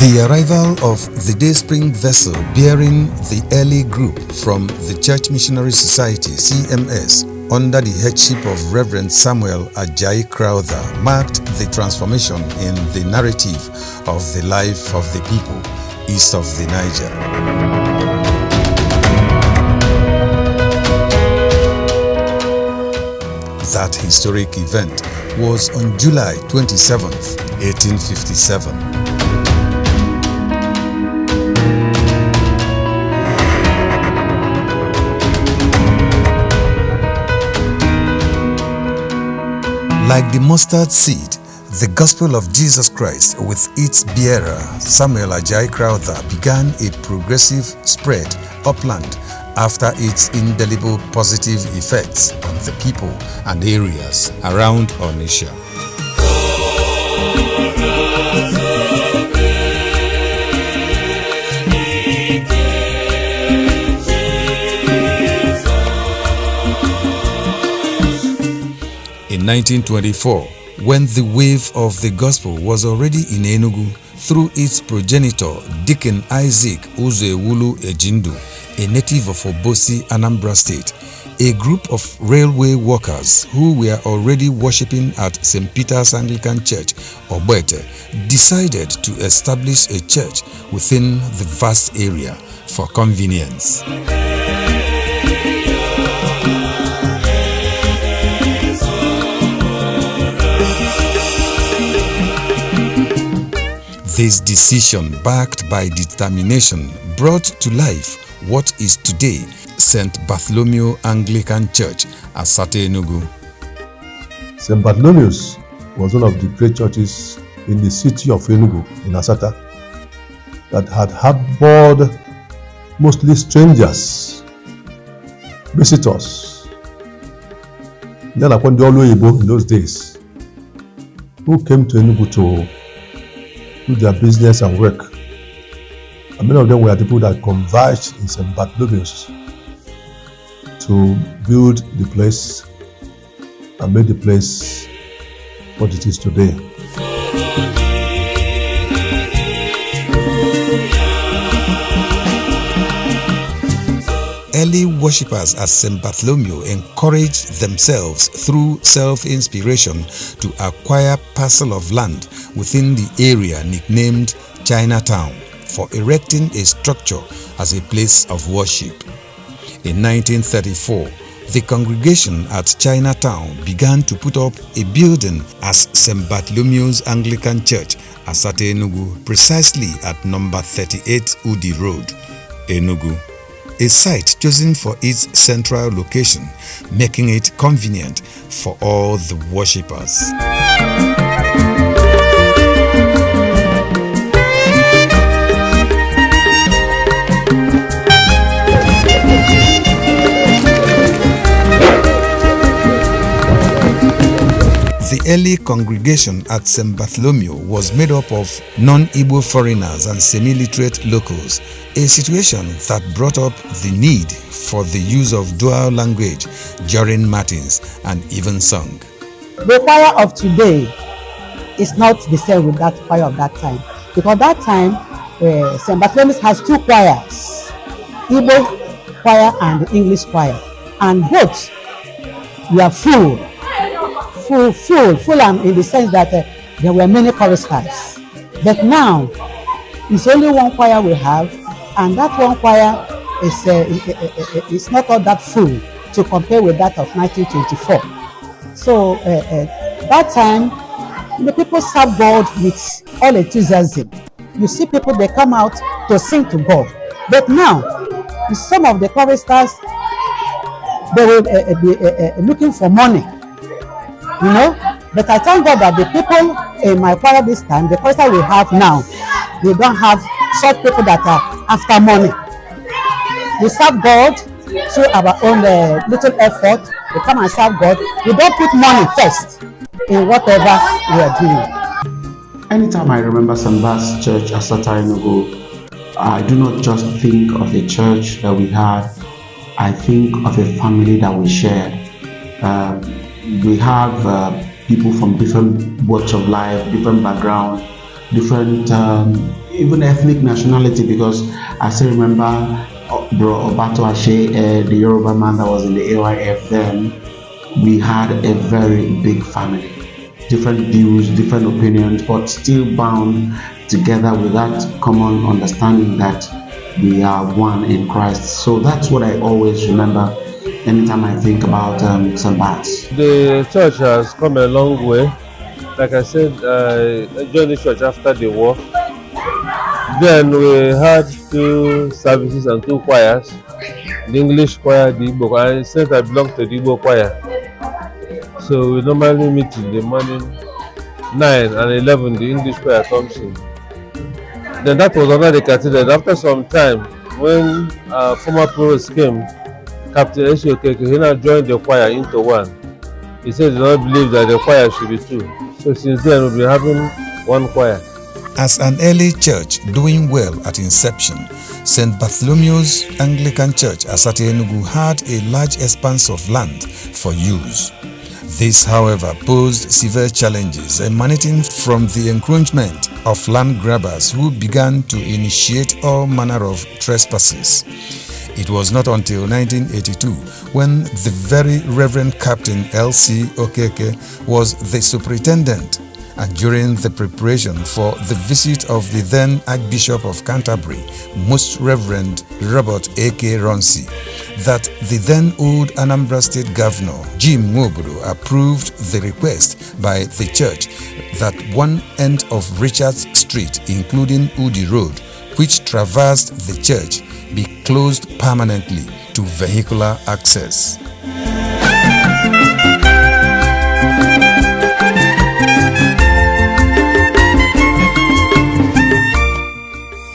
The arrival of the Dayspring vessel bearing the early group from the Church Missionary Society (CMS) under the headship of Reverend Samuel Ajayi Crowther marked the transformation in the narrative of the life of the people east of the Niger. That historic event was on July 27, 1857. Like the mustard seed, the gospel of Jesus Christ with its bearer, Samuel Ajayi Crowther, began a progressive spread upland after its indelible positive effects on the people and areas around Onitsha. In 1924, when the wave of the gospel was already in Enugu through its progenitor, Deacon Isaac Uzewulu Ejindu, a native of Obosi, Anambra State, a group of railway workers who were already worshipping at St. Peter's Anglican Church, Ogbete, decided to establish a church within the vast area for convenience. This decision, backed by determination, brought to life what is today St. Bartholomew'S Anglican Church Asata Enugu. St. Bartholomew's was one of the great churches in the city of Enugu, in Asata, that had harbored mostly strangers, visitors. Then upon the Oluoyibo in those days, who came to Enugu to do their business and work. And many of them were the people that converged in St. Bartholomew's to build the place and make the place what it is today. Early worshippers at St. Bartholomew encouraged themselves through self-inspiration to acquire parcel of land within the area nicknamed Chinatown for erecting a structure as a place of worship. In 1934, the congregation at Chinatown began to put up a building as St. Bartholomew'S Anglican Church Asata Enugu, precisely at number 38 Udi Road, Enugu. A site chosen for its central location, making it convenient for all the worshippers. The early congregation at St. Bartholomew was made up of non-Igbo foreigners and semi-literate locals, a situation that brought up the need for the use of dual language during matins and evensong. The choir of today is not the same with that choir of that time, because that time St. Bartholomew's has two choirs, Igbo choir and the English choir, and both were full in the sense that there were many choristers. But now it's only one choir we have, and that one choir is not all that full to compare with that of 1924. So that time the people serve God with all enthusiasm. You see people, they come out to sing to God. But now some of the choristers, they will be looking for money. You know, but I thank God that the people in my choir this time, the choristers we have now, they don't have such people that are after money. We serve God through our own little effort. We come and serve God. We don't put money first in whatever we are doing. Anytime I remember St. Bart's Church Asata Enugu, I do not just think of the church that we had. I think of a family that we shared. We have people from different walks of life, different backgrounds, different, even ethnic nationality, because I still remember Bro Obato Ashe, the Yoruba man that was in the AYF then. We had a very big family, different views, different opinions, but still bound together with that common understanding that we are one in Christ. So that's what I always remember anytime I think about St. Bart's. The church has come a long way. Like I said, I joined the church after the war. Then we had 2 services and 2 choirs. The English choir, the Igbo choir. And since I belong to the Igbo choir, so we normally meet in the morning 9 and 11. The English choir comes in. Then that was under the cathedral. After some time, when former provost came, Captain Eshokeke, he now joined the choir into one. He said he does not believe that the choir should be 2. So since then, we've been having 1 choir. As an early church doing well at inception, St. Bartholomew'S Anglican Church Asata Enugu had a large expanse of land for use. This, however, posed severe challenges emanating from the encroachment of land grabbers who began to initiate all manner of trespasses. It was not until 1982 when the very Reverend Captain L.C. Okeke was the superintendent, and during the preparation for the visit of the then Archbishop of Canterbury, Most Reverend Robert A.K. Ronsi, that the then old Anambra State Governor Jim Nwobodo approved the request by the church that one end of Richards Street, including Udi Road, which traversed the church, be closed permanently to vehicular access.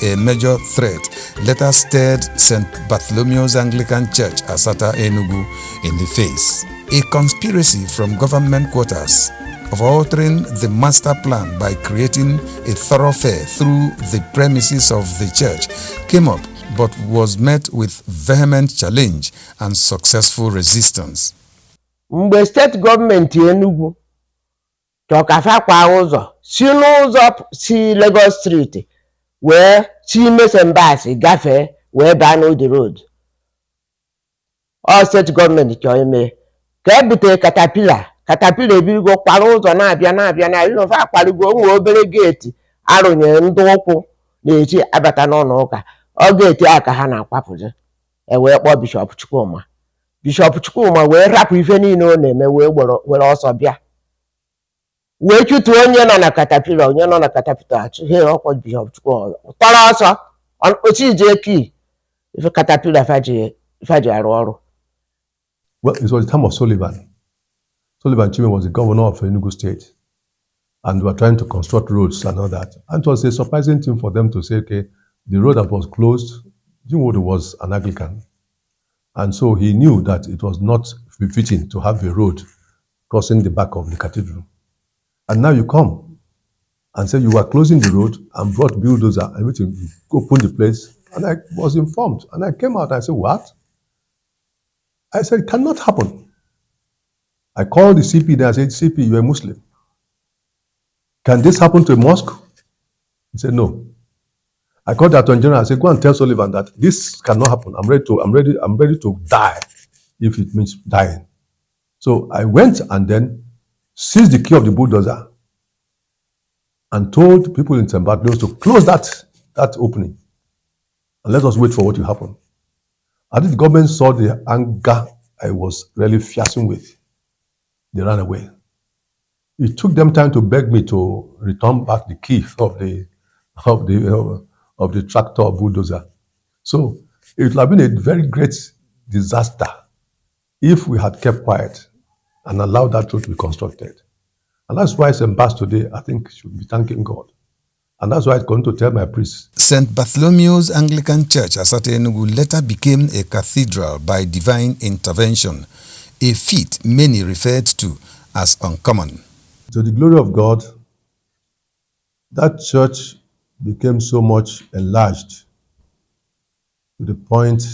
A major threat later stared St. Bartholomew'S Anglican Church Asata Enugu in the face. A conspiracy from government quarters of altering the master plan by creating a thoroughfare through the premises of the church came up, but was met with vehement challenge and successful resistance. Mgbe steeti gọọmenti Enugu chọkafa kwa ụzọ si n'ụzọ si Lagos Street wee si St. Bart's gafee wee baa n'Udi Road, ọ steeti gọọmenti chọrọ ime ka ebutere katapila ebigo kwara ụzọ na-abịa na fa akwarigo nwe obere geeti arụnyere ndị ụkwụ na-eji abata n'ụlọ ụka. Ọ geeti a ka ha na-akwapụzi wee kpọọ Bishọp Chukwuma wee rapụ ife niile ọ na-eme were ọsọ bịa wee chụtuo onye nọ na katapila achụghị ọkpọ Bishọp Chukwuma tọrọ ọsọ ochije kii ife katapila faji arụ ọrụ. Well, it was the time of Sullivan. Sullivan Chime was the governor of Enugu State, and we were trying to construct roads and all that. And it was a surprising thing for them to say, okay, the road that was closed, Jimwood was an Anglican. And so he knew that it was not befitting to have a road crossing the back of the cathedral. And now you come and say you were closing the road and brought bulldozer and everything, open the place. And I was informed. And I came out and I said, what? I said, it cannot happen. I called the CP there and said, CP, you're a Muslim. Can this happen to a mosque? He said, no. I called the Attorney General and said, go and tell Sullivan that this cannot happen. I'm ready to die if it means dying. So I went and then seized the key of the bulldozer and told people in St. Bartholomew's to close that opening and let us wait for what will happen. I think the government saw the anger I was really fiercing with. They ran away. It took them time to beg me to return back the key of the tractor bulldozer. So it would have been a very great disaster if we had kept quiet and allowed that road to be constructed. And that's why St. Bart's today, I think, should be thanking God. And that's why I'm going to tell my priests. St. Bartholomew'S Anglican Church Asata Enugu later became a cathedral by divine intervention, a feat many referred to as uncommon. To the glory of God, that church became so much enlarged to the point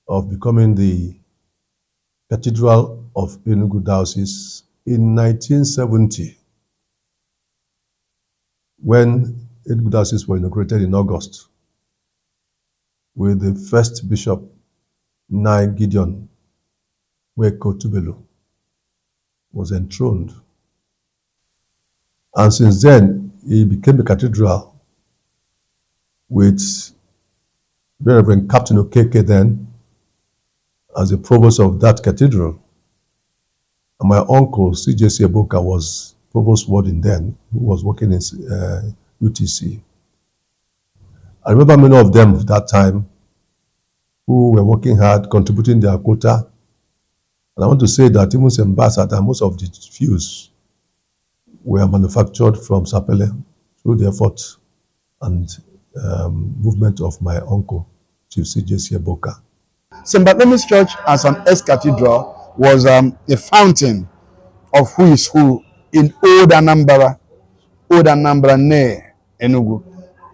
of becoming the Cathedral of Enugu Diocese in 1970. when Enugu Diocese were inaugurated in August, with the first bishop, Nai Gideon Weko Tubelu, was enthroned. And since then, he became a cathedral with Reverend Captain Okeke then as the provost of that cathedral. And my uncle, CJC Eboka, was provost warden then, who was working in UTC. I remember many of them at that time who were working hard, contributing their quota. And I want to say that even St. Bassat and most of the fuse were manufactured from Sapele through the effort and movement of my uncle, Chief CJC Eboka. St. Bartholomew's Church as an ex-cathedral was a fountain of who is who in Old Anambra Ne Enugu.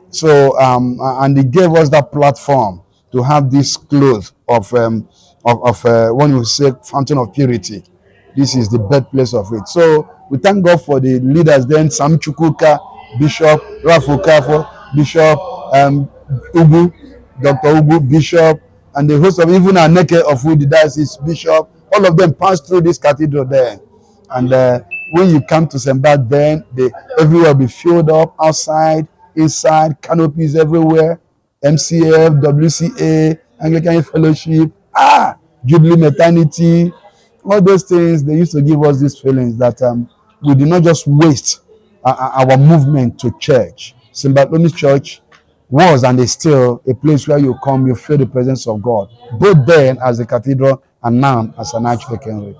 So and they gave us that platform to have this cloth of when you say fountain of purity. This is the birthplace of it. So we thank God for the leaders then, Sam Chukwuka, Bishop, Rafu Kafo, Bishop, Ugu, Dr. Ugu, Bishop, and the host of even Aneke of who the diocese, Bishop. All of them passed through this cathedral there. And when you come to St. Bart, then everywhere will be filled up, outside, inside, canopies everywhere, MCF, WCA, Anglican Fellowship, Jubilee Maternity, all those things. They used to give us these feelings that we did not just waste our movement to church. St. Bartholomew's Church was and is still a place where you come, you feel the presence of God, both then as a cathedral and now as an archdeaconry.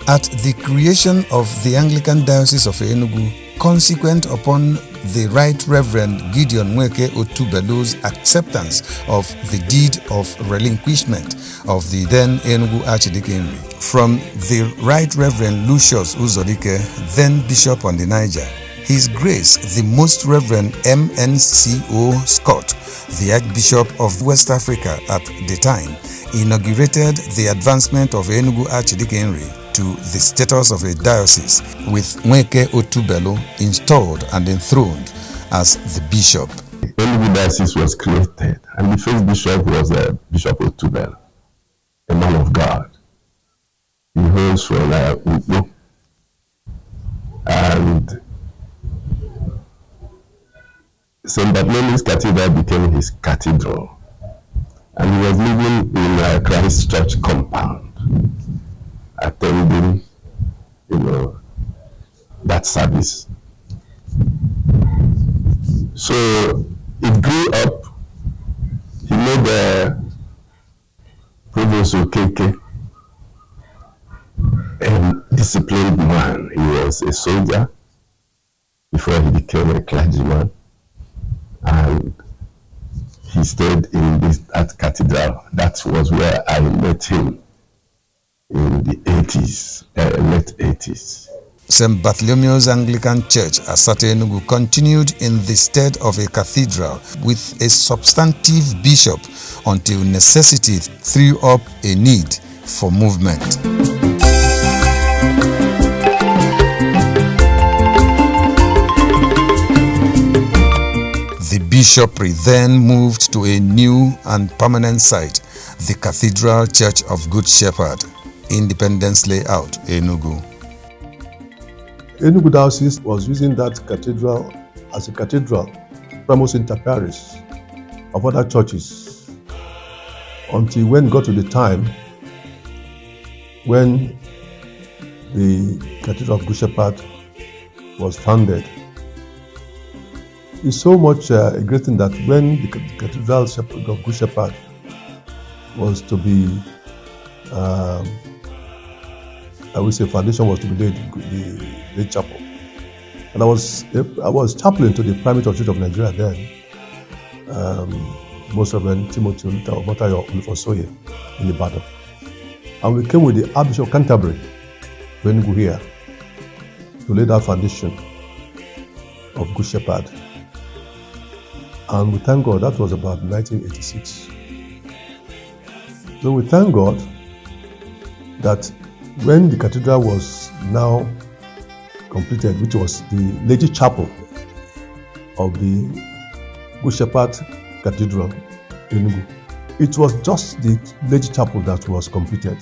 At the creation of the Anglican Diocese of Enugu, consequent upon the Right Reverend Gideon Weke Otubelu's acceptance of the deed of relinquishment of the then Enugu Archdeaconry from the Right Reverend Lucius Uzodike, then Bishop on the Niger, His Grace the Most Reverend MNCO Scott, the Archbishop of West Africa at the time, inaugurated the advancement of Enugu Archdeaconry to the status of a diocese, with Weke Otubelu installed and enthroned as the bishop. Enugu Diocese was created, and the first bishop was Bishop Otubelu, a man of God. He hails from Ubu, and St. Bartholomew's Cathedral became his cathedral, and he was living in Christ Church compound, attending, that service. So it grew up. He made a Provost Okeke a disciplined man. He was a soldier before he became a clergyman, and he stayed in that cathedral. That was where I met him in the 80s, late 80s. St. Bartholomew'S Anglican Church Asata Enugu continued in the stead of a cathedral with a substantive bishop until necessity threw up a need for movement. The bishopric then moved to a new and permanent site, the Cathedral Church of Good Shepherd, Independence Layout, Enugu. Enugu Diocese was using that cathedral as a cathedral, primus inter pares of other churches, until when got to the time when the Cathedral of Good Shepherd was founded. It's so much a great thing that when the Cathedral of Good Shepherd was to be I would say foundation was to be laid, the chapel. And I was chaplain to the Primate Church of Nigeria then, Most Reverend Timothy Omotayo Olufosoye in Ibadan. And we came with the Archbishop of Canterbury, Enugu here, to lay that foundation of Good Shepherd. And we thank God, that was about 1986. So we thank God that when the cathedral was now completed, which was the Lady Chapel of the Good Shepherd Cathedral, Enugu, it was just the Lady Chapel that was completed.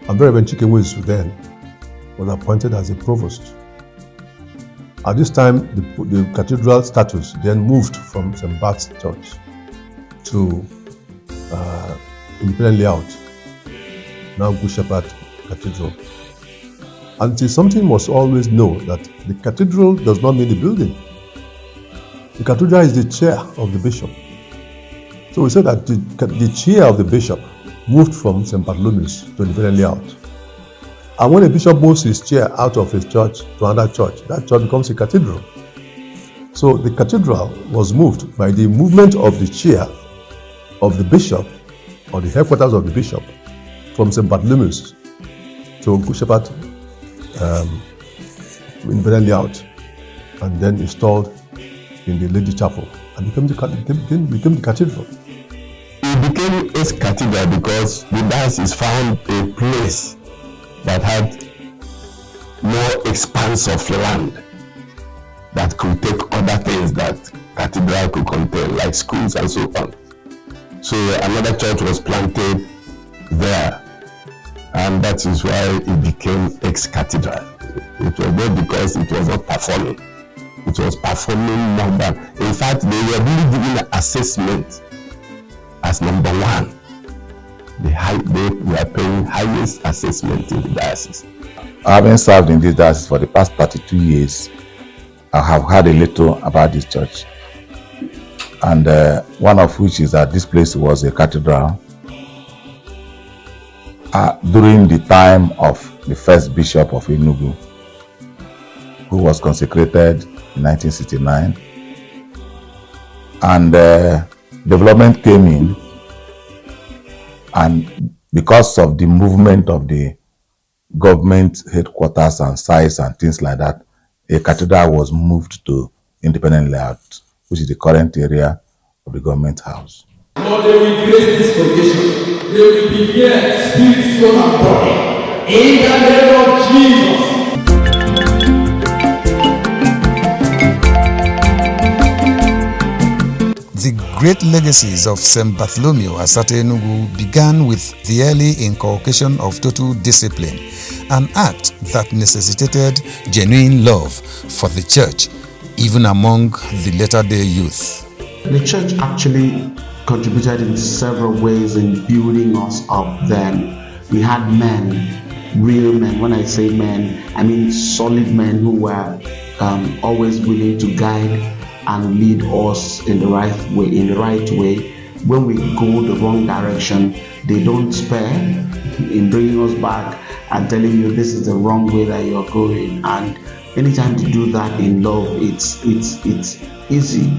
And Very Reverend Chikemwezu then was appointed as a provost. At this time, the cathedral status then moved from St. Bart's Church to Independent Layout, now Good Shepherd Cathedral. And it is something must always know that the cathedral does not mean the building. The cathedral is the chair of the bishop. So we said that the chair of the bishop moved from St. Bartholomew's to Independent Layout. And when a bishop moves his chair out of his church to another church, that church becomes a cathedral. So the cathedral was moved by the movement of the chair of the bishop, or the headquarters of the bishop, from St. Bartholomew's to Good Shepherd Independent Layout, and then installed in the Lady Chapel, and became the cathedral. It became a cathedral because the diocese found a place that had more expanse of land that could take other things that cathedral could contain, like schools and so on. So another church was planted there, and that is why it became ex-cathedral. It was not because it was not performing. It was performing more than, in fact, they were really giving an assessment as number one. They were paying highest assessment in the diocese. Having served in this diocese for the past 32 years, I have heard a little about this church. And one of which is that this place was a cathedral during the time of the first bishop of Enugu, who was consecrated in 1969. And development came in, and because of the movement of the government headquarters and sites and things like that, a cathedral was moved to Independent Layout, which is the current area of the government house. Lord, they will grace this congregation. They will be here, spirit, soul, and body. In the name of Jesus. The great legacies of St. Bartholomew Asata Enugu began with the early inculcation of total discipline, an act that necessitated genuine love for the church, even among the latter-day youth. The church actually contributed in several ways in building us up then. We had men, real men. When I say men, I mean solid men who were always willing to guide and lead us in the right way. When we go the wrong direction, they don't spare in bringing us back and telling you this is the wrong way that you're going. And anytime to do that in love, it's easy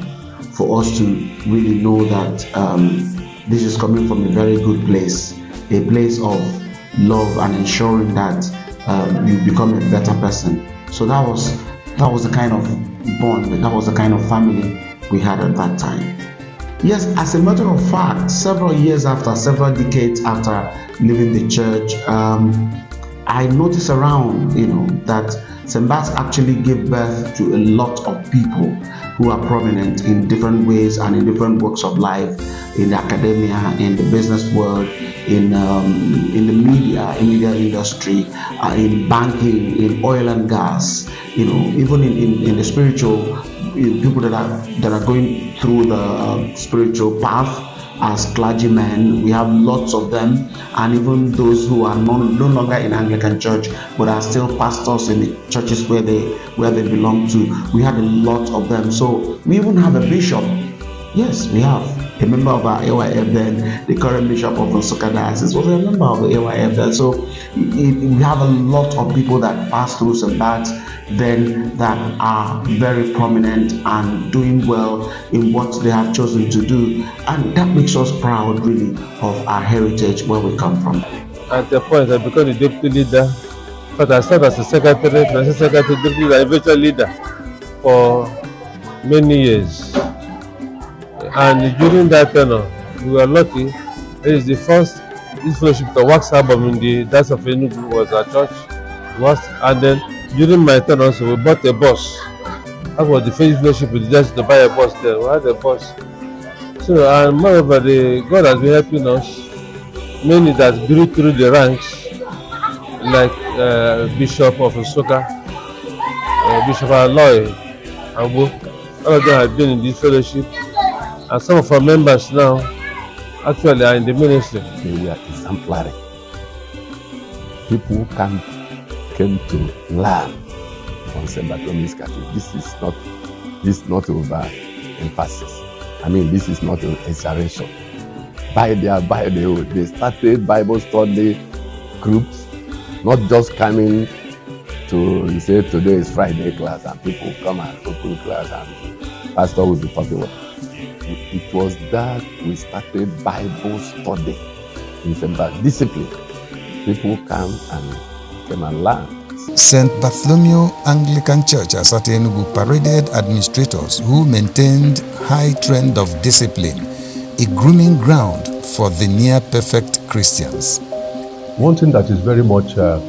for us to really know that this is coming from a very good place, a place of love and ensuring that you become a better person. So that was the kind of bond, that was the kind of family we had at that time. Yes, as a matter of fact, several decades after leaving the church, I noticed around, that St. Bart's actually gave birth to a lot of people who are prominent in different ways and in different walks of life, in the academia, in the business world, in the media industry, in banking, in oil and gas, even in the spiritual, people that are going through the spiritual path as clergymen. We have lots of them, and even those who are no longer in Anglican Church but are still pastors in the churches where they belong to. We had a lot of them. So we even have a bishop. Yes, we have a member of our AYF then. The current bishop of Nsukka Diocese was a member of the AYF then. So we have a lot of people that pass through St. Bart's then that are very prominent and doing well in what they have chosen to do, and that makes us proud really of our heritage, where we come from. At the point I became the deputy leader, but I served as a secretary, deputy leader, and eventual leader for many years. And during that tenure, we were lucky. It is the first this fellowship, the wax album in the Diocese of Enugu was our church. And then during my tenure also, we bought a bus. That was the first fellowship we just to buy a bus there. We had a bus. So, and moreover, God has been helping us. Many that grew through the ranks, like Bishop of Nsukka, Bishop Aloy, Abu. All of them have been in this fellowship. And some of our members now actually are in the ministry. They were exemplary. People came to learn from St. Bartholomew's Cathedral. This is not over emphasis. I mean, this is not an exaggeration. They started Bible study groups, not just coming to, you say today is Friday class and people come and open class and pastor will be talking about. It was that we started Bible study in St. Discipline. People came and learn. St. Bartholomew's Anglican Church Asata Enugu paraded administrators who maintained high trend of discipline, a grooming ground for the near-perfect Christians. One thing that is very much of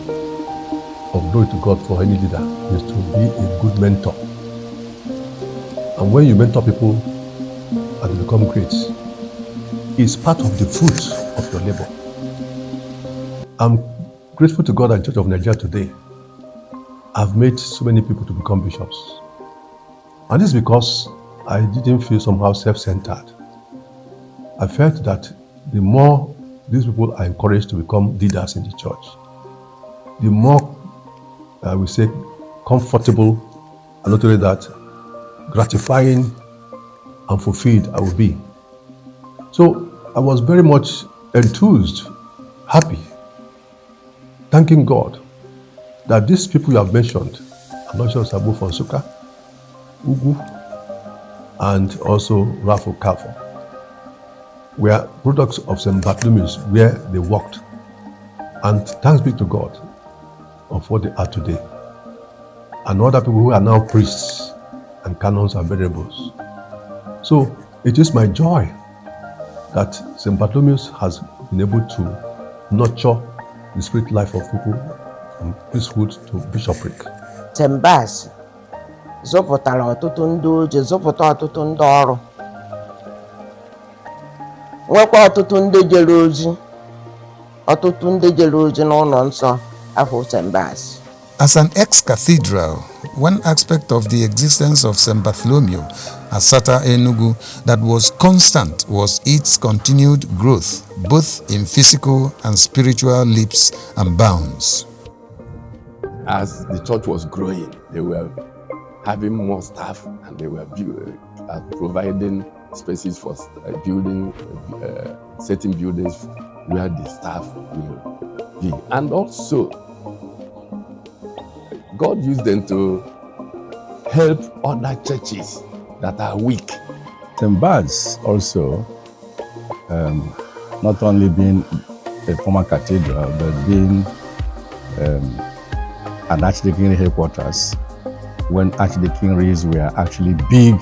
glory to God for any leader is to be a good mentor. And when you mentor people and they become great, it's part of the fruit of your labor. I'm grateful to God and Church of Nigeria today. I've made so many people to become bishops. And this is because I didn't feel somehow self-centered. I felt that the more these people are encouraged to become leaders in the church, the more, we say, comfortable, and not only that, gratifying and fulfilled I will be. So I was very much enthused, happy, thanking God that these people you have mentioned, Aloysius Abu from Nsukka, Ugu, and also Ralph Okafor, were products of St. Bartholomew's where they worked. And thanks be to God of what they are today. And other people who are now priests and canons and venerables. So it is my joy that St. Bartholomew's has been able to nurture the spirit life of people from priesthood to bishopric. St. Bas zụpụtara ọtụtụ ndị oje, zụpụta ọtụtụ ndị ọrụ, nwekwa ọtụtụ ndị jere ozi n'ụlọ nsọ afọ St. Bas. As an ex-cathedral, one aspect of the existence of St. Bartholomew Asata Enugu that was constant was its continued growth, both in physical and spiritual leaps and bounds. As the church was growing, they were having more staff and they were providing spaces for building, certain buildings where the staff will be. And also, God used them to help other churches that are weak. St. Bart's also, not only being a former cathedral, but being an archdeaconry headquarters, when archdeaconries were actually big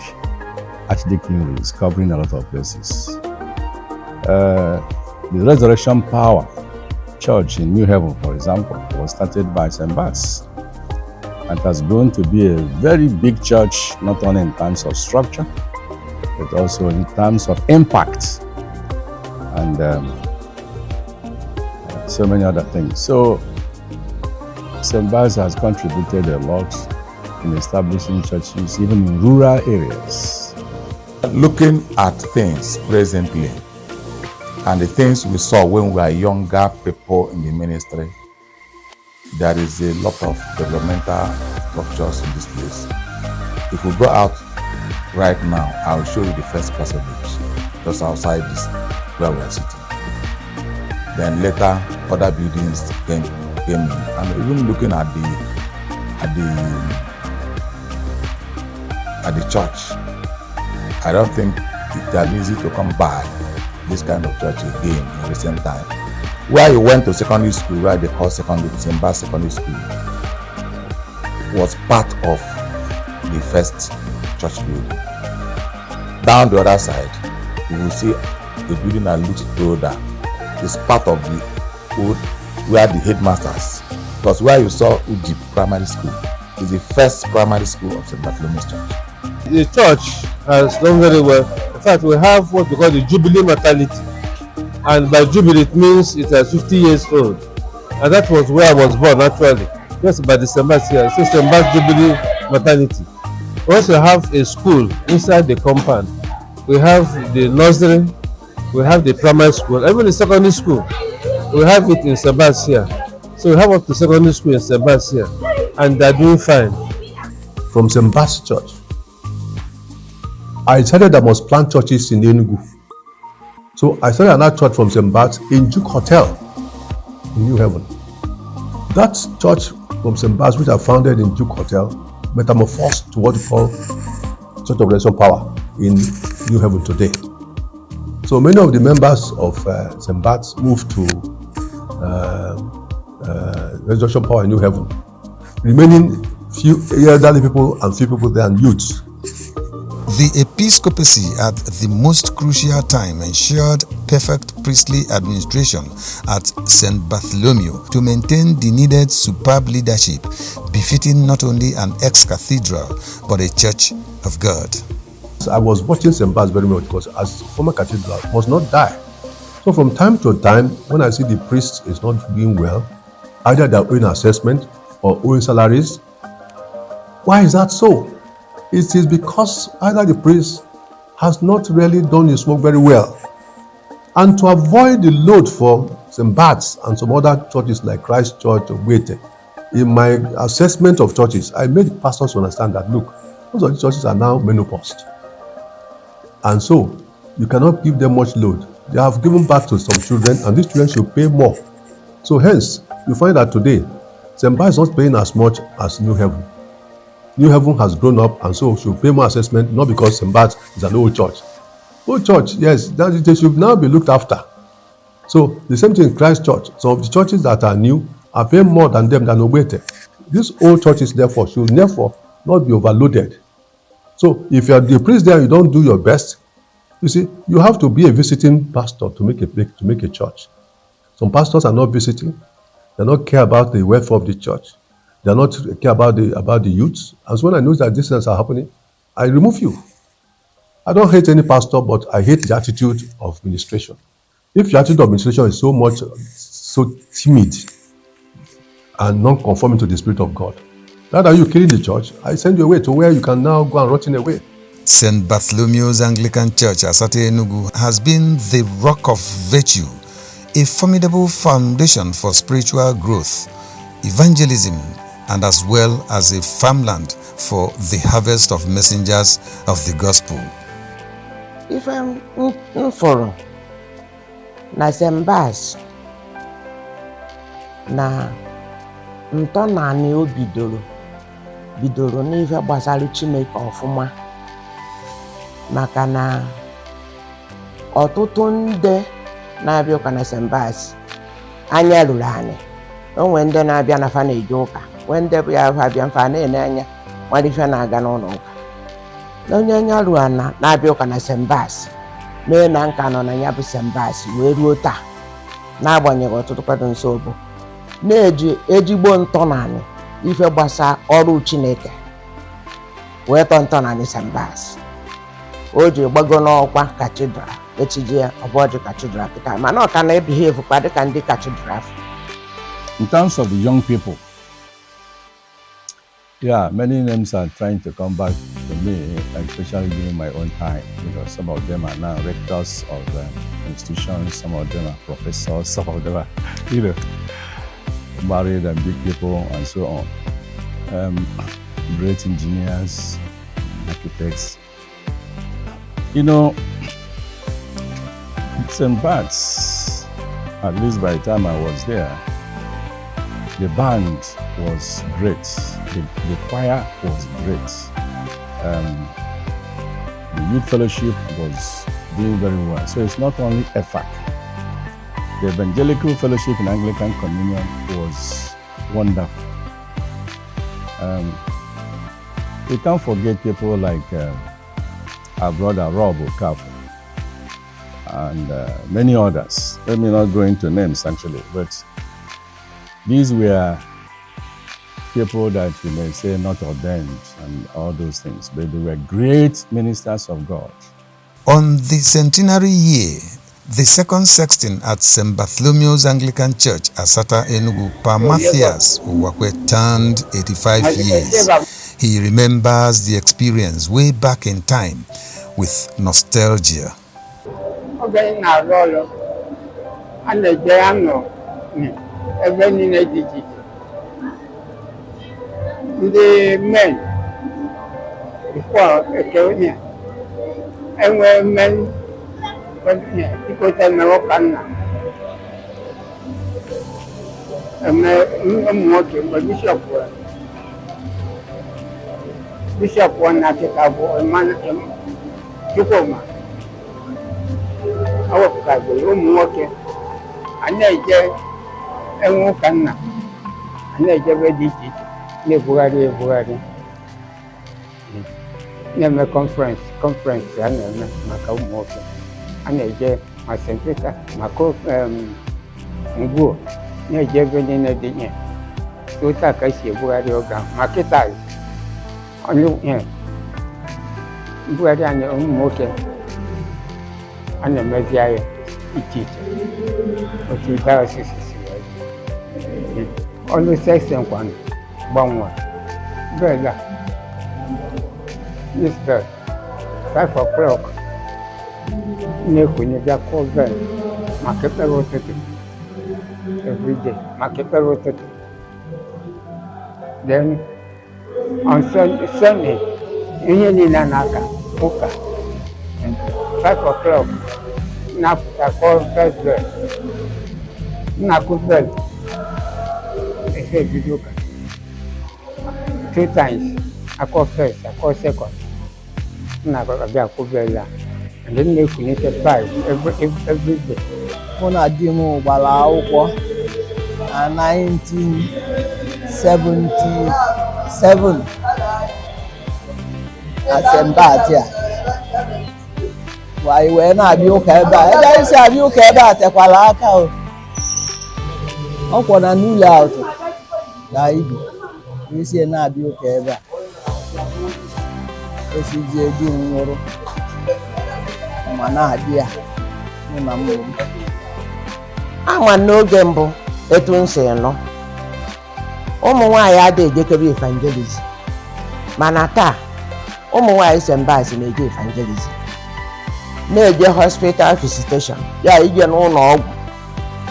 archdeaconries covering a lot of places. The Resurrection Power Church in New Haven, for example, was started by St. Bart's. And has grown to be a very big church, not only in terms of structure, but also in terms of impact and so many other things. So St. Bart's has contributed a lot in establishing churches, even in rural areas. Looking at things presently and the things we saw when we were younger people in the ministry, there is a lot of developmental structures in this place. If we go out right now, I will show you the first passage just outside this where we are sitting. Then later, other buildings came in. And even looking at the church, I don't think it is easy to come by this kind of church again in recent time. Where you went to secondary school, where they call St. Bart's Secondary School, was part of the first church building. Down the other side you will see a building that looks older. It's part of the old where the headmasters, because where you saw Uji Primary School is the first primary school of St. Bartholomew's Church. The church has done very well. In fact, we have what we call the Jubilee maternity. And by Jubilee, it means it is 50 years old. And that was where I was born, actually. Just by December here. It's St. Bart's Jubilee maternity. We also have a school inside the compound. We have the nursery, we have the primary school, even the secondary school. We have it in St. Bart's here. So we have up to secondary school in St. Bart's here. And they're doing fine. From St. Bart's Church, I decided I must plant churches in Enugu. So I started another church from St. Bart's in Duke Hotel in New Haven. That church from St. Bart's, which I founded in Duke Hotel, metamorphosed to what we call Church of Resurrection Power in New Haven today. So many of the members of St. Bart's moved to Resurrection Power in New Haven, remaining few elderly people and few people there and youths. The episcopacy at the most crucial time ensured perfect priestly administration at St. Bartholomew to maintain the needed superb leadership befitting not only an ex-cathedral but a church of God. I was watching St. Bart's very much because as former cathedral must not die. So from time to time, when I see the priest is not doing well, either they're owing assessment or owing salaries, why is that so? It is because either the priest has not really done his work very well. And to avoid the load for St. Bart's and some other churches like Christ Church or Wete, in my assessment of churches, I made pastors understand that, look, most of these churches are now menopaused. And so, you cannot give them much load. They have given birth to some children, and these children should pay more. So hence, you find that today, St. Bart's is not paying as much as New Haven. New Haven has grown up, and so should pay more assessment, not because St. Bart's is an old church. Old church, yes, that they should now be looked after. So the same thing in Christ Church. Some of the churches that are new are paying more than them than Obete. These old churches, therefore, should therefore not be overloaded. So if you are the priest there, you don't do your best. You see, you have to be a visiting pastor to make a church. Some pastors are not visiting. They don't care about the welfare of the church. They are not care about the youths. And so when I know that these things are happening, I remove you. I don't hate any pastor, but I hate the attitude of administration. If your attitude of administration is so timid and non-conforming to the Spirit of God, rather you killing the church, I send you away to where you can now go and rotting away. St. Bartholomew's Anglican Church Asata Enugu has been the rock of virtue, a formidable foundation for spiritual growth, evangelism, and as well as a farmland for the harvest of messengers of the gospel. If I'm for na St. Bart's na ntọnanị o bidoro n'ife gbasara Chineke ọfụma, maka na ọtụtụ ndị na-abịa ụka na St. Bart's anya ruru anyị. O nwere ndị na-abịa na fa na-eje ụka, nwee ndị bụ ya abịa mfa na-ene anya nwere ife na-aga n'ụlọ ụka. Na onye anya ruru ana na-abịa ụka na St. Bart's mee na nka nọ na ya bụ St. Bart's wee ruo taa, n'agbanyeghị ọtụtụ kwado nsogbu, na-eji ejigbo ntọnanị ife gbasa ọrụ Chineke wee tọ ntọnanị St. Bart's. O ji gbago n'ọkwa katidral, echiji ya ọbọdị katidral kịta, mana ọ ka na-ebehave kwa dịka ndị katidral. In terms of the young people, yeah, many names are trying to come back to me, especially during my own time, because some of them are now rectors of institutions, some of them are professors, some of them are, married and big people and so on. Great engineers, architects. St. Bart's, at least by the time I was there, the band was great. The choir was great. The youth fellowship was doing very well. So it's not only EFAC. The evangelical fellowship in Anglican Communion was wonderful. We can't forget people like our brother Rob Okafor. and many others. Let me not go into names actually, but these were people that you may say not ordained and all those things, but they were great ministers of God. On the centenary year, the second sexton at St. Bartholomew'S Anglican Church Asata Enugu, Pa Matthias Uwakwe, turned 85 years. He remembers the experience way back in time with nostalgia. The men before and when men people tell me what can I'm working with Bishop one not take a man Chukoma. I was like working and they get and walk and they get ready. Buhari. Name conference, and Macau Motion. And I get my St. Peter, Macau, Ngo, near Jevin a dinner. So I see Buhari organ, Marketai. Only here. Buhari and your own motion. And the Messiah, teacher. But he does his only section one. Bangwa, Bella, Mr. 5 o'clock. When you got called bell, market rotated every day, market rotated. Then on Sunday, in Nanaka, Puka, 5 o'clock, Napta called first bell, Naku bell. I said, you 2 times. I call first, I call second. And I got a bit of Bella. And then they finish at 5 every day. When I did more about 1977 at Sembatia. Why, when I do care about it, I said, you care about the Palaka. I'm going to new out. You see, now be okay. This is a doing mana dia. Ama n'oge mbụ etu nsi nọ ụmụ nwaanyị adịghị ejekebe evangelism, mana taa ụmụ nwaanyị si mba asị na-eje evangelism, na-eje hospital visitation, ya ije n'ụlọ ọgwụ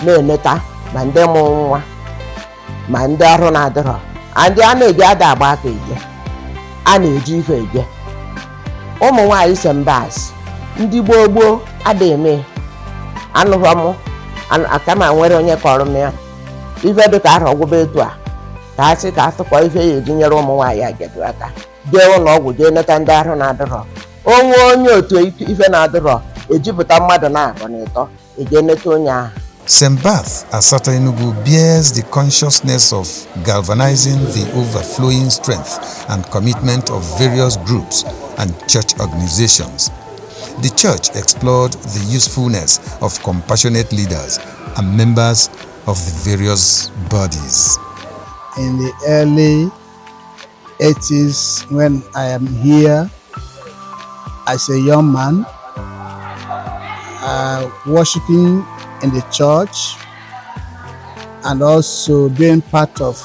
na-eneta ma ndị mụrụ nwa ma ndị arụ na-adịrọ. Ndị a na-eji ada agba aka eje, a na-eji ife eje. Ụmụ nwaanyị si mba asị ndị gboo gboo adịghị eme anụghọm akama nwere onye kọrọ m ya ife dị ka arọ ọgwụba etu a ka a sị ka asụkọ ife ya eji nyere ụmụ nwaanyị ajadu aka jee ụlọ ọgwụ jee neta ndị arụ na-adịrọ. Onwe onye otu ife na-adịrọ ejipụta mmadụ na-abụ na ịtọ eje neta onye ahụ. St. Barth Asata Enugu bears the consciousness of galvanizing the overflowing strength and commitment of various groups and church organizations. The church explored the usefulness of compassionate leaders and members of the various bodies. In the early 80s, when I am here as a young man, worshiping in the church and also being part of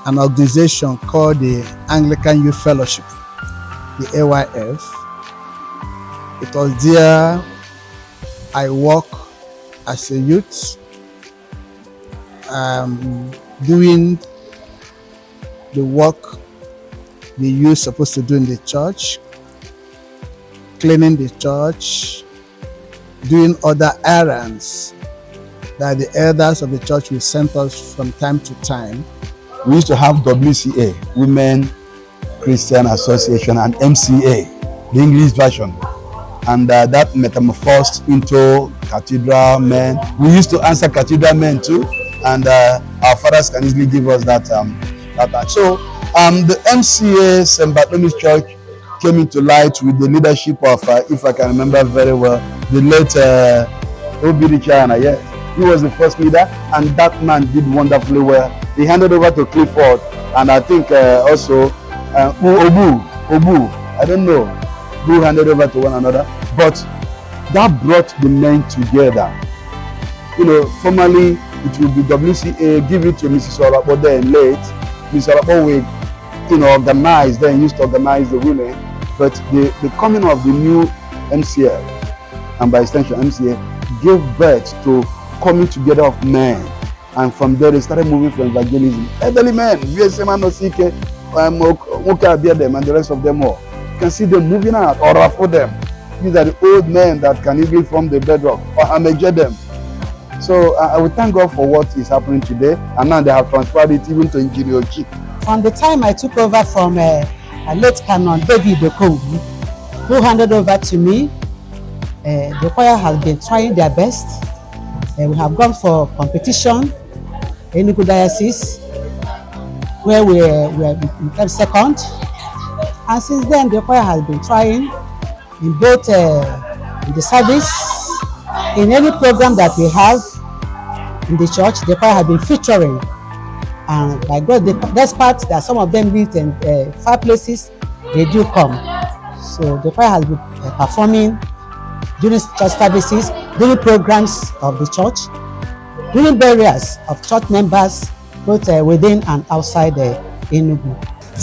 an organization called the Anglican Youth Fellowship, the AYF. It was there I worked as a youth, doing the work the youth supposed to do in the church, cleaning the church, doing other errands that the elders of the church will send us from time to time. We used to have WCA, Women Christian Association, and MCA, the English version. And that metamorphosed into cathedral men. We used to answer cathedral men too, and our fathers can easily give us that. So the MCA St. Bartholomew's Church came into light with the leadership of, if I can remember very well, the late Obiri China, yes. He was the first leader, and that man did wonderfully well. He handed over to Clifford, and I think also Obu, I don't know who handed over to one another, but that brought the men together. You know, formerly it will be WCA, give it to Mrs. Olapo then late. Mrs. Olapo will, you know, organize, then used to organize the women, but the coming of the new MCL, and by extension MCA, gave birth to coming together of men, and from there they started moving from evangelism. Elderly men, VSM them and the rest of them all. You can see them moving out or raffle them. These are the old men that can easily form the bedrock or hammer them. So I would thank God for what is happening today, and now they have transferred it even to Engineer Ochi. From the time I took over from a late canon, David Okowu, who handed over to me, the choir has been trying their best. We have gone for competition in Enugu Diocese, where we became second. And since then, the choir has been trying in both in the service, in any program that we have in the church, the choir has been featuring. And by God, despite that some of them live in far places, they do come. So the choir has been performing during church services, during programs of the church, during burials of church members, both within and outside Enugu.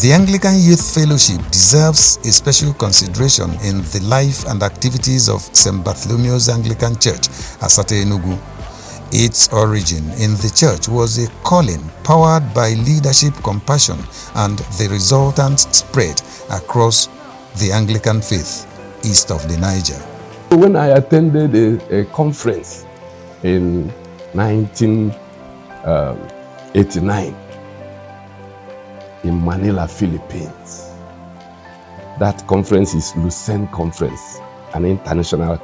The Anglican Youth Fellowship deserves a special consideration in the life and activities of St. Bartholomew'S Anglican Church Asata Enugu. Its origin in the church was a calling powered by leadership compassion, and the resultant spread across the Anglican faith east of the Niger. When I attended a conference in 1989 in Manila, Philippines, that conference is Lucerne Conference, an international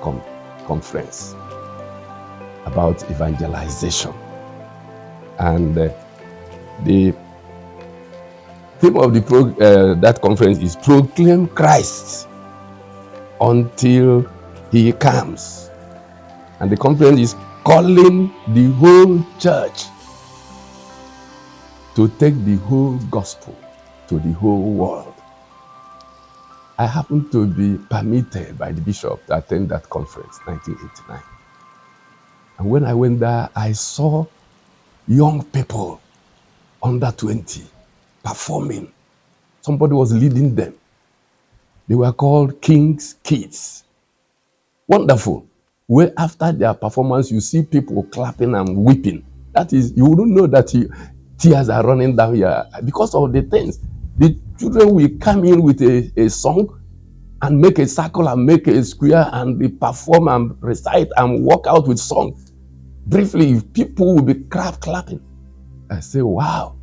conference about evangelization. And the theme of that conference is Proclaim Christ until He comes. And the conference is calling the whole church to take the whole gospel to the whole world. I happened to be permitted by the bishop to attend that conference, 1989. And when I went there, I saw young people under 20 performing. Somebody was leading them. They were called King's Kids. Wonderful. Where after their performance, you see people clapping and weeping. That is, you wouldn't know that tears are running down here because of the things. The children will come in with a song and make a circle and make a square, and they perform and recite and walk out with song. Briefly, people will be clapping. I say, wow,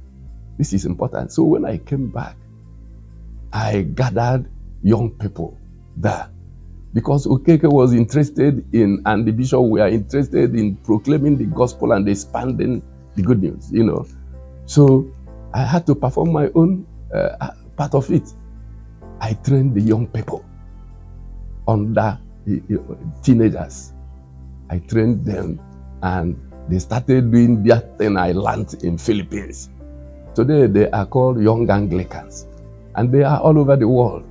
this is important. So when I came back, I gathered young people there because Okeke was interested in, and the bishop were interested in proclaiming the gospel and expanding the good news, you know. So I had to perform my own part of it. I trained the young people under teenagers. I trained them, and they started doing that thing I learned in Philippines. Today they are called Young Anglicans, and they are all over the world.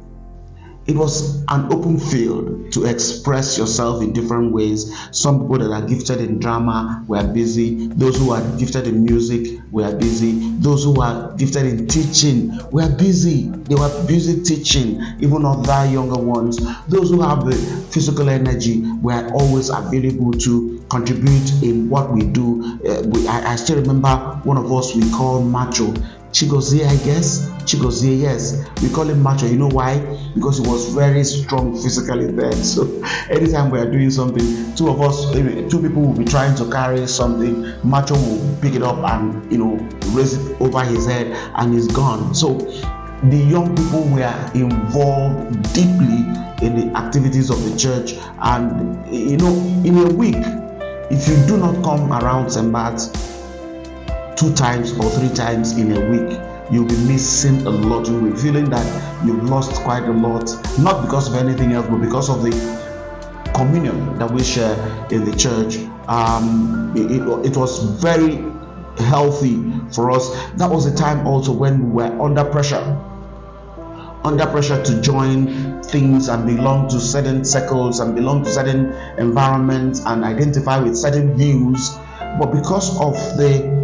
It was an open field to express yourself in different ways. Some people that are gifted in drama were busy. Those who are gifted in music were busy. Those who are gifted in teaching were busy. They were busy teaching, even other younger ones. Those who have the physical energy were always available to contribute in what we do. I still remember one of us we call Macho. Chigozie, I guess. Chigozie, yes. We call him Macho. You know why? Because he was very strong physically then. So anytime we are doing something, two people will be trying to carry something. Macho will pick it up and, raise it over his head, and he's gone. So the young people were involved deeply in the activities of the church. And, in a week, if you do not come around St. Bart's 2 times or 3 times in a week, you'll be missing a lot. You'll be feeling that you've lost quite a lot, not because of anything else, but because of the communion that we share in the church. It was very healthy for us. That was a time also when we were under pressure to join things and belong to certain circles and belong to certain environments and identify with certain views. But because of the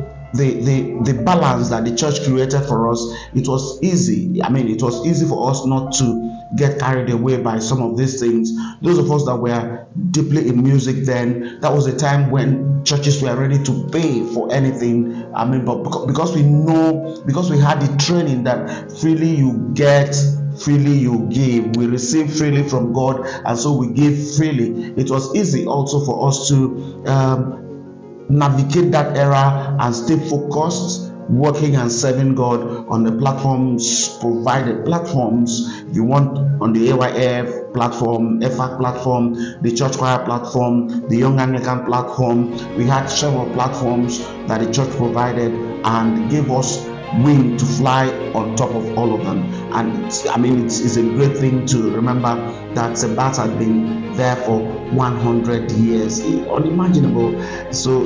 balance that the church created for us, it was easy. It was easy for us not to get carried away by some of these things. Those of us that were deeply in music then, that was a time when churches were ready to pay for anything. But because we had the training that freely you get, freely you give. We receive freely from God, and so we give freely. It was easy also for us to navigate that era and stay focused, working and serving God on the platforms provided. If you want, on the AYF platform, FAC platform, the church choir platform, the Young Anglican platform. We had several platforms that the church provided and gave us wing to fly on top of all of them. And it's a great thing to remember that St. Bart's had been there for 100 years. Unimaginable. So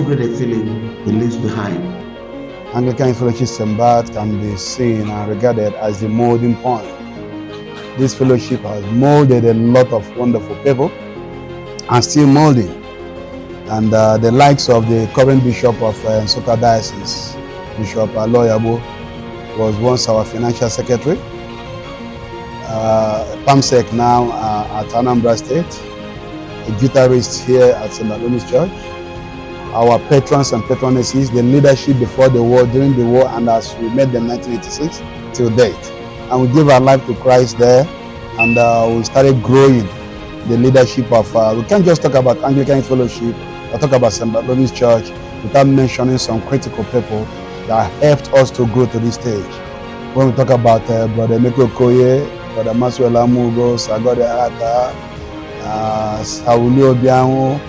great a feeling it leaves behind. Anglican Fellowship St. Bart's can be seen and regarded as the molding point. This fellowship has molded a lot of wonderful people and still molding. And the likes of the current Bishop of Nsukka Diocese, Bishop Aloyabo, was once our financial secretary. Pamsek now at Anambra State, a guitarist here at St. Bartholomew's Church. Our patrons and patronesses, the leadership before the war, during the war, and as we met them 1986 till date. And we gave our life to Christ there, and we started growing the leadership of, we can't just talk about Anglican Fellowship or talk about St. Bartholomew's Church without mentioning some critical people that helped us to grow to this stage. When we talk about Brother Emeka Okoye, Brother Masuela Mugo, Sagode Ata, Sauli Obianwu,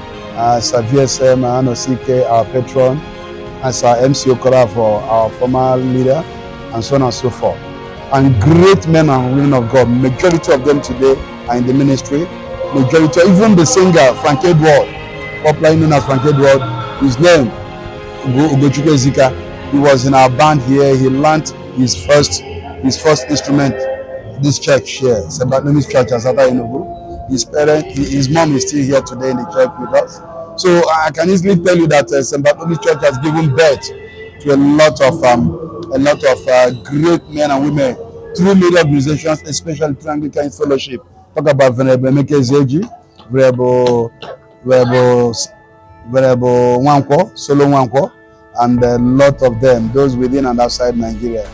Xavier Sema, Anosike, our patron, and Sir MC Okora for our former leader, and so on and so forth. And great men and women of God, majority of them today are in the ministry. Majority, even the singer, Frank Edward, popularly known as Frank Edward, his name, Ugochukwu Ezika, he was in our band here. He learned his first instrument, this church here, St. Bartholomew's Church Asata Enugu. His mom is still here today in the church with us. So I can easily tell you that St. Bartholomew's Church has given birth to a lot of great men and women through media organizations, especially through Anglican Fellowship. Talk about Venerable Emeka Ezeji, Venerable Nwankwo, Solo Nwankwo, and a lot of them, those within and outside Nigeria.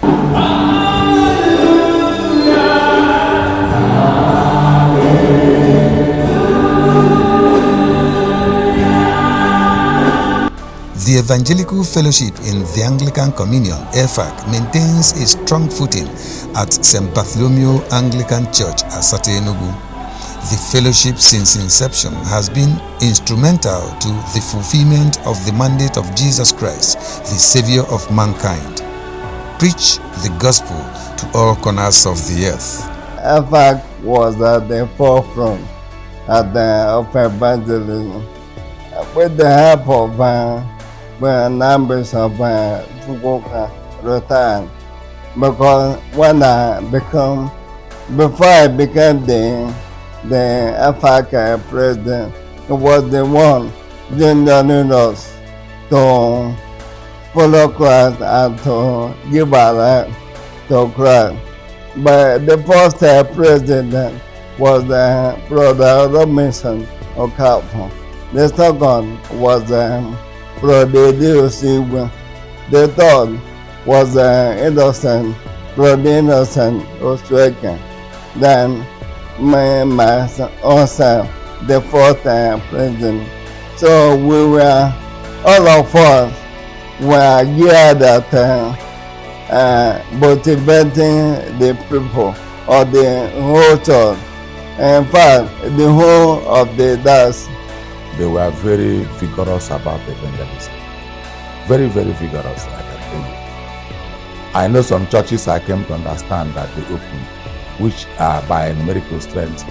The Evangelical Fellowship in the Anglican Communion, EFAC, maintains a strong footing at St. Bartholomew's Anglican Church Asata Enugu. The fellowship since inception has been instrumental to the fulfillment of the mandate of Jesus Christ, the Savior of mankind. Preach the gospel to all corners of the earth. EFAC was at the forefront of evangelism with the help of numbers of Fukuoka retired, because before I became the EFAC president, it was the one joining us to follow Christ and to give our life to Christ. But the first president was Brother Robinson Okafor. The second was Brother Diosigwe. The third was Innocent, Brother Innocent Osweka. Then myself, the fourth president. So we were, all of us were geared at motivating the people of the whole church. In fact, the whole of the diocese. They were very vigorous about evangelism. Very, very vigorous, I can tell you. I know some churches I came to understand that they opened, which are by numerical strength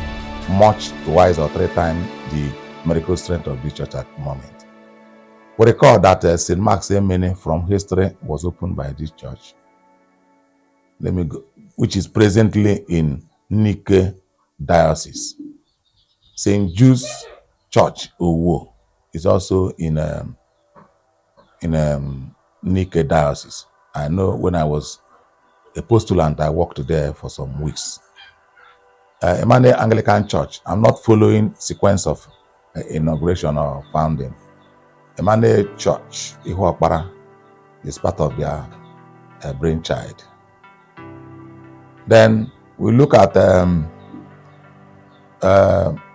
much twice or three times the miracle strength of the church at the moment. We recall that St. Mark's Seminary from history was opened by this church. Which is presently in Nike Diocese. St. Jude's Church Owo is also in Nike Diocese. I know when I was a postulant, I worked there for some weeks. Emmanuel Anglican Church, I'm not following sequence of inauguration or founding. Emmanuel Church, Ihuakpara, is part of their brainchild. Then we look at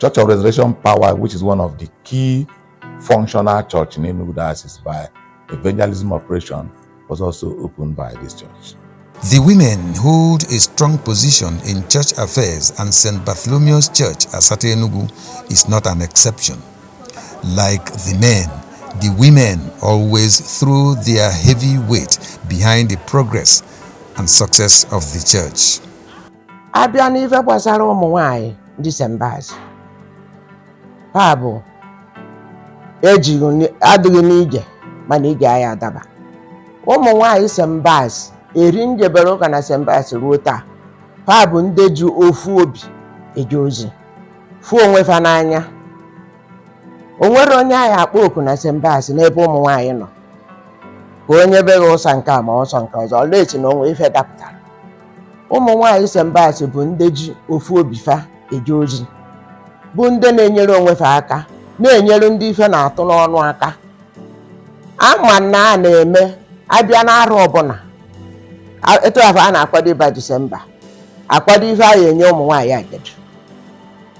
Church of Resurrection Power, which is one of the key functional church in Enugu Diocese by evangelism operation, was also opened by this church. The women hold a strong position in church affairs, and St. Bartholomew'S Church Asata Enugu is not an exception. Like the men, the women always throw their heavy weight behind the progress and success of the church. Abịa n'ife gbasara ụmụ nwanyị ndị Sembas, ha bụ adịghị n'ije mana ije anyị adaba. Ụmụ nwanyị Sembas eri njebere ụka na Sembas ruo taa, ha bụ ndị ji ofu obi eje ozi, fụ onwe fa n'anya. O nwere onye anyị akpọ oku na Sembas n'ebe ụmụ nwanyị nọ ka onye beghị ụsa nke a ma ọsọ nke ọzọ, ọ na-esi na onwe ife dapụtara. Ụmụ nwanyị Sembas bụ ndị ji ofu obi fa eje ozi, bụ ndị na-enyere onwe fa aka, na-enyere ndị ife na-atụ n'ọnụ aka. Ama na a na-eme abịa n'arọ ọbụla, etu afọ a na-akwado ịba Disemba, akwado ife anyị enye ụmụ nwanyị ajadu,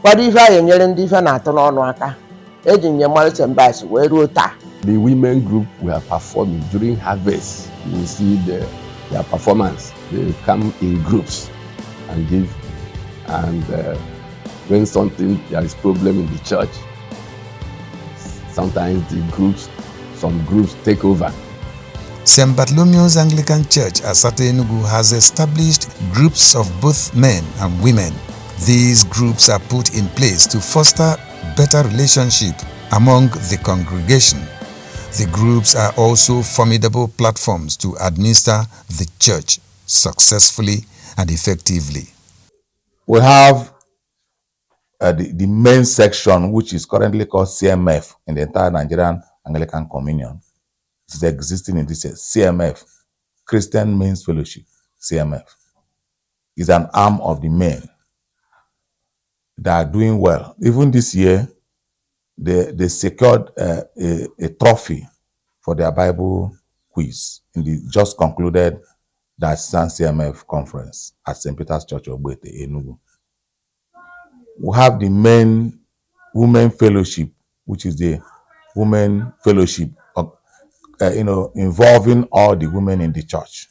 kwado ife anyị enyere ndị ife na-atụ n'ọnụ aka, eji nye mmadụ Sembas wee ruo taa. The women group were performing during harvest. You will see their performance. They come in groups and give. And when there is problem in the church, sometimes some groups take over. St. Bartholomew'S Anglican Church Asata Enugu has established groups of both men and women. These groups are put in place to foster better relationship among the congregation. The groups are also formidable platforms to administer the church successfully and effectively. We have the main section, which is currently called CMF in the entire Nigerian Anglican Communion. It is existing in this CMF, Christian Men's Fellowship. CMF is an arm of the men. They are doing well. Even this year, they secured a trophy for their Bible quiz in the just concluded Diocesan CMF conference at St. Peter's Church of Enugu. We have the women fellowship, which is the women fellowship, involving all the women in the church.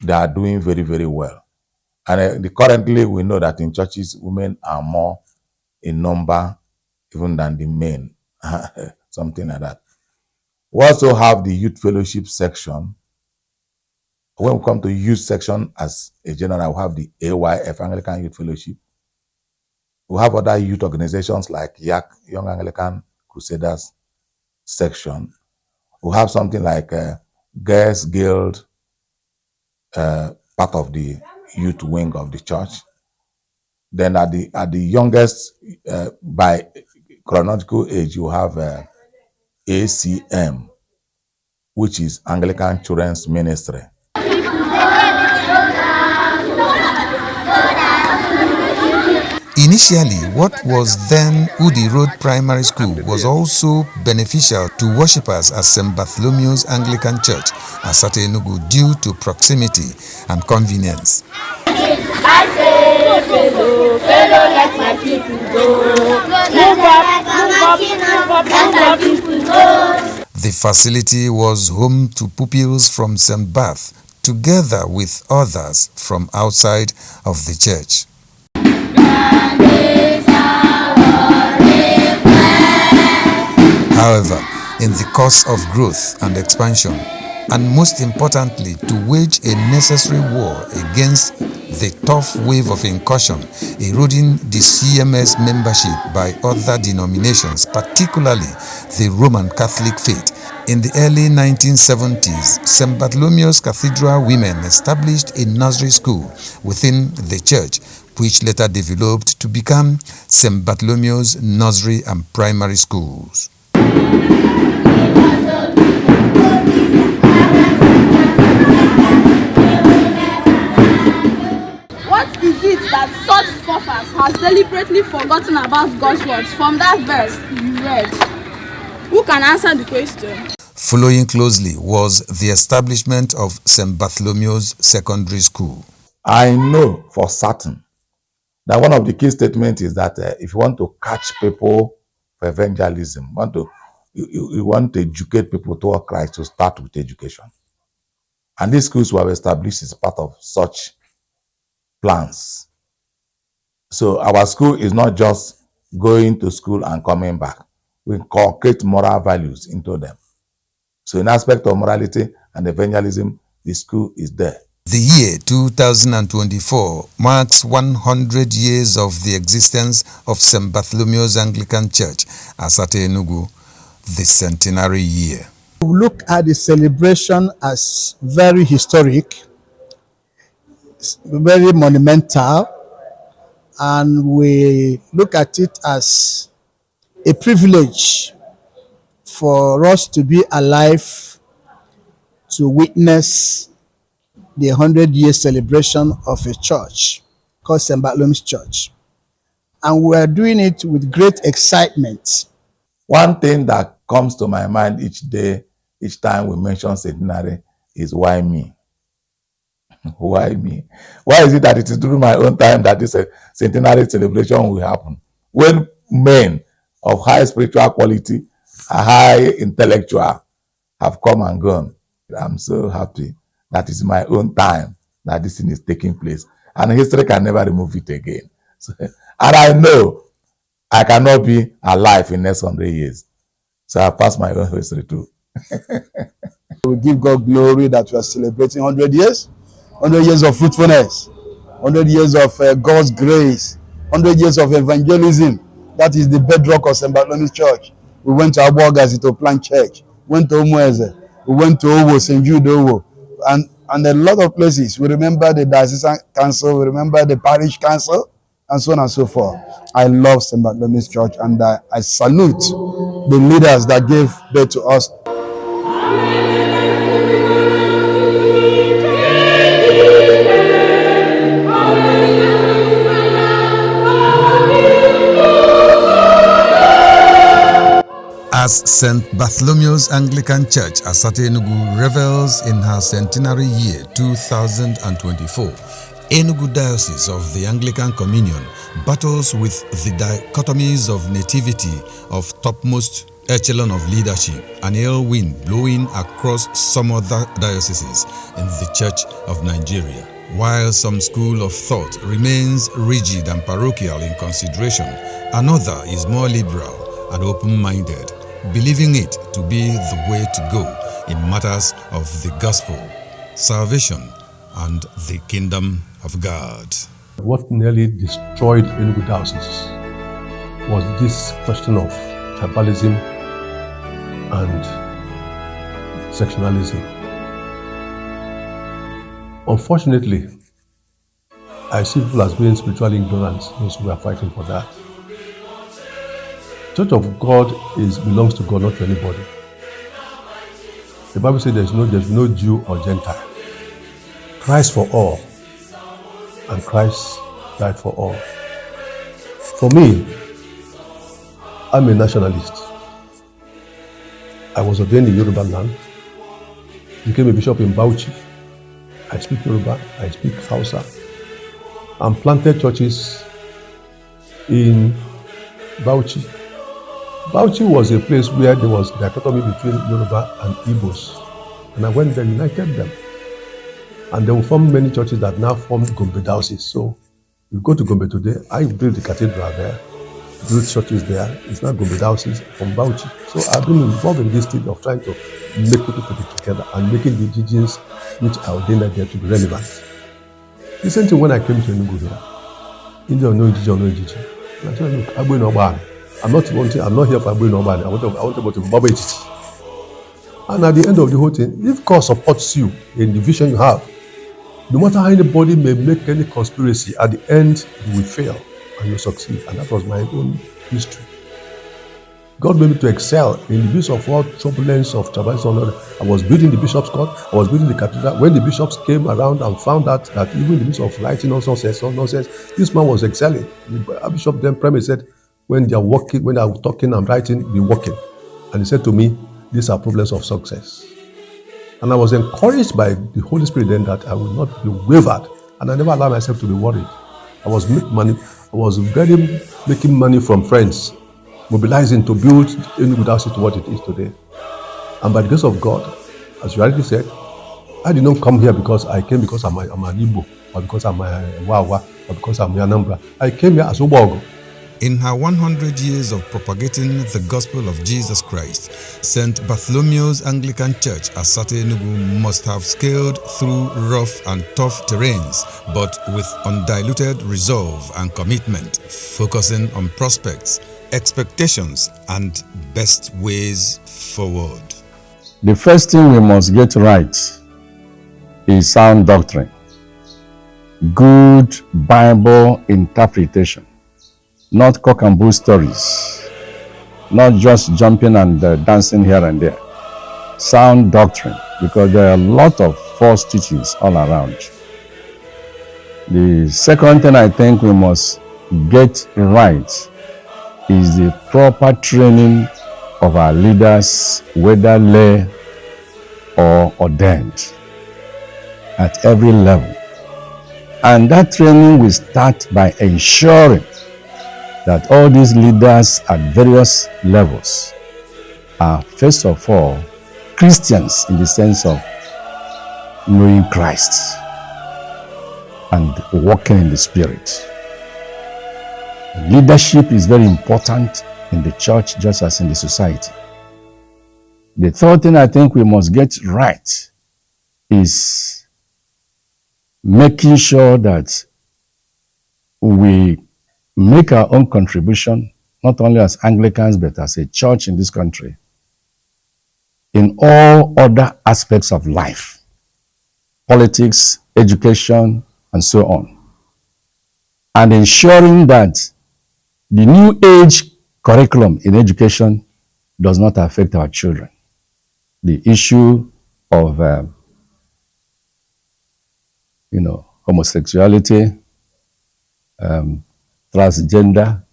They are doing very, very well. And currently, we know that in churches, women are more in number even than the men, something like that. We also have the youth fellowship section. When we come to youth section as a general, we have the AYF, Anglican Youth Fellowship. We have other youth organizations like YAC, Young Anglican Crusaders section. We have something like Girls Guild, part of the youth wing of the church. Then at the youngest, by chronological age, you have ACM, which is Anglican Children's Ministry. Initially, what was then Udi Road Primary School was also beneficial to worshippers at St. Bartholomew'S Anglican Church Asata Enugu due to proximity and convenience. I say, fellow, let my people go. Let my people go. The facility was home to pupils from St. Barth, together with others from outside of the church. However, in the course of growth and expansion, and most importantly, to wage a necessary war against the tough wave of incursion eroding the CMS membership by other denominations, particularly the Roman Catholic faith. In the early 1970s, St. Bartholomew's Cathedral women established a nursery school within the church, which later developed to become St. Bartholomew's Nursery and Primary Schools. What is it that such scoffers has deliberately forgotten about God's words from that verse you read? Who can answer the question? Following closely was the establishment of St. Bartholomew's Secondary School. I know for certain that one of the key statements is that if you want to catch people for evangelism, you want to educate people toward Christ, to start with education. And these schools were established as part of such plans. So our school is not just going to school and coming back. We inculcate moral values into them. So in aspect of morality and evangelism, the school is there. The year 2024 marks 100 years of the existence of St. Bartholomew's Anglican Church Asata Enugu, the centenary year. We look at the celebration as very historic, very monumental, and we look at it as a privilege for us to be alive to witness the 100-year celebration of a church called St. Bartholomew's Church. And we are doing it with great excitement. One thing that comes to my mind each time we mention centenary is why me? Why me? Why is it that it is during my own time that this centenary celebration will happen? When men of high spiritual quality, high intellectual have come and gone. I'm so happy that it's my own time that this thing is taking place. And history can never remove it again. So, and I know I cannot be alive in the next 100 years. So I pass my own history too. We give God glory that we are celebrating 100 years. 100 years of fruitfulness. 100 years of God's grace. 100 years of evangelism. That is the bedrock of St. Bartholomew's Church. We went to Abuagazi to plant church. Went to Umueze. We went to Owo, St. Jude Owo. And a lot of places. We remember the diocesan council. We remember the parish council. And so on and so forth. I love St. Bartholomew's Church, and I salute the leaders that gave birth to us. As St. Bartholomew's Anglican Church Asata Enugu revels in her centenary year 2024, Enugu Diocese of the Anglican Communion battles with the dichotomies of nativity of topmost echelon of leadership and ill wind blowing across some other dioceses in the Church of Nigeria. While some school of thought remains rigid and parochial in consideration, another is more liberal and open-minded, believing it to be the way to go in matters of the gospel, salvation, and the kingdom of God. What nearly destroyed Enugu Diocese was this question of tribalism and sectionalism. Unfortunately, I see people as being spiritually ignorant, those who are fighting for that. Church of God belongs to God, not to anybody. The Bible says there's no Jew or Gentile. Christ for all, and Christ died for all. For me, I'm a nationalist. I was ordained in Yoruba land, became a bishop in Bauchi. I speak Yoruba, I speak Hausa, and planted churches in Bauchi. Bauchi was a place where there was dichotomy between Yoruba and Igbos, and I went there, united them. And they will form many churches that now form Gombe Diocese. So you go to Gombe today, I built the cathedral there, built churches there. It's not Gombe Diocese from Bauchi. So I've been involved in this thing of trying to make people to be together and making the decisions which are ordained there to be relevant. The same thing when I came to Enugu here. India no Ejiji. I said, look, I'm not here for Agbe Nobody. I want to go to Baba Ejiji. And at the end of the whole thing, if God supports you in the vision you have, no matter how anybody may make any conspiracy, at the end you will fail and you succeed. And that was my own history. God made me to excel in the midst of all turbulence of tribalism. I was building the bishop's court, I was building the cathedral. When the bishops came around and found out that even in the midst of writing nonsense, this man was excelling. The bishop then primarily said, when they are talking and writing, be working. And he said to me, these are problems of success. And I was encouraged by the Holy Spirit then that I would not be wavered, and I never allowed myself to be worried. I was making money from friends, mobilizing to build Enugu Diocese to what it is today. And by the grace of God, as you rightly said, I did not come here because I came because I'm an Igbo, or because I'm a Wawa, or because I'm a Anambra. I came here as Obogo. In her 100 years of propagating the gospel of Jesus Christ, St. Bartholomew'S Anglican Church Asata Enugu must have scaled through rough and tough terrains, but with undiluted resolve and commitment, focusing on prospects, expectations, and best ways forward. The first thing we must get right is sound doctrine, good Bible interpretation. Not cock and bull stories, not just jumping and dancing here and there. Sound doctrine, because there are a lot of false teachings all around. The second thing I think we must get right is the proper training of our leaders, whether lay or ordained, at every level. And that training will start by ensuring that all these leaders at various levels are, first of all, Christians in the sense of knowing Christ and walking in the Spirit. Leadership is very important in the church just as in the society. The third thing I think we must get right is making sure that we make our own contribution, not only as Anglicans, but as a church in this country, in all other aspects of life, politics, education, and so on. And ensuring that the new age curriculum in education does not affect our children. The issue of, homosexuality, transgender,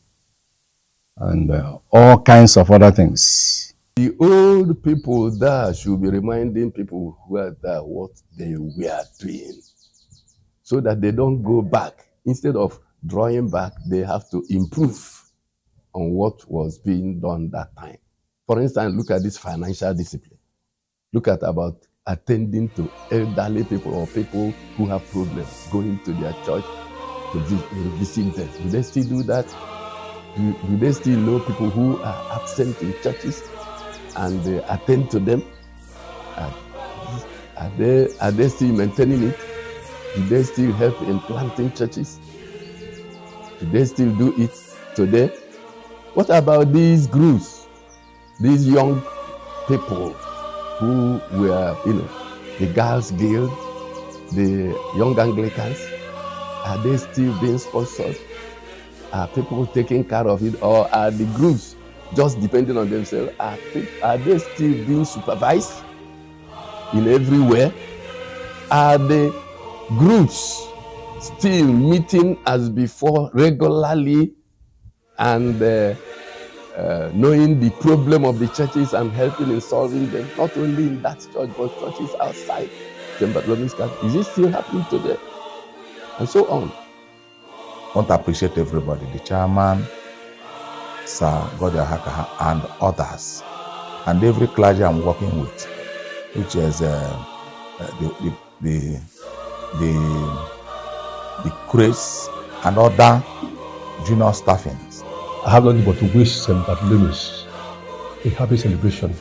and all kinds of other things. The old people there should be reminding people who are there what they were doing, so that they don't go back. Instead of drawing back, they have to improve on what was being done that time. For instance, look at this financial discipline. Look at about attending to elderly people or people who have problems, going to their church to visit them. Do they still do that? Do they still know people who are absent in churches and they attend to them? Are they still maintaining it? Do they still help in planting churches? Do they still do it today? What about these groups, these young people who were, the Girls Guild, the Young Anglicans? Are they still being sponsored? Are people taking care of it? Or are the groups just depending on themselves? Are they still being supervised in everywhere? Are the groups still meeting as before regularly and knowing the problem of the churches and helping in solving them? Not only in that church, but churches outside St. Bartholomew's Church. Is it still happening today? And so on. I want to appreciate everybody, the chairman, Sir Godihaka, and others, and every clergy I'm working with, which is the Grace and other junior staffings. I have nothing but to wish St. Bartholomew's a happy celebration,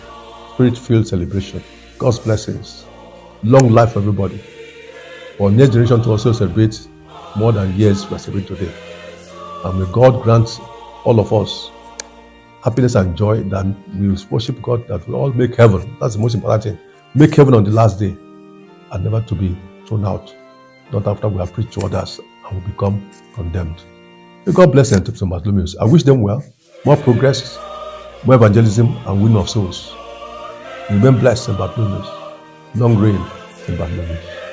spirit-filled celebration, God's blessings, long life for everybody. For next generation to also celebrate more than years we are celebrating today. And may God grant all of us happiness and joy that we will worship God, that we all make heaven. That's the most important thing. Make heaven on the last day and never to be thrown out. Not after we have preached to others and we become condemned. May God bless them to St. Bartholomew's. I wish them well, more progress, more evangelism and winning of souls. Remain blessed, St. Bartholomew's. Long reign, St. Bartholomew's.